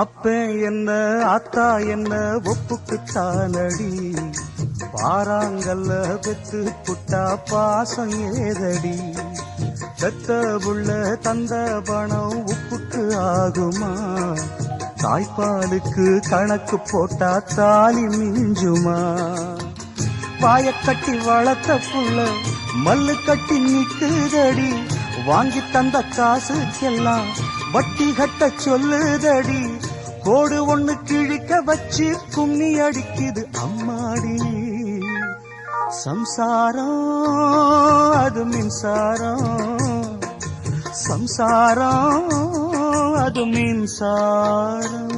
அப்ப என்ன ஆத்தா என்ன ஒப்புக்குத்தானடி, பாராங்கல்ல பெத்து புட்டா பாசம் ஏதடி, பெத்த புள்ள தந்த பணம் உப்புக்கு ஆகுமா, தாய்ப்பாலுக்கு கணக்கு போட்டா தாலி மிஞ்சுமா, வாயக்கட்டி வளர்த்த புள்ள மல்லு கட்டி நிக்குதடி, வாங்கி தந்த காசுக்கெல்லாம் வட்டி கட்ட சொல்லுதடி, கோடு ஒண்ணு கிழிக்க வச்சு கும்மி அடிக்குது அம்மாடி, சம்சாரம் அது மின்சாரம், சம்சாரம் அது மின்சாரம்.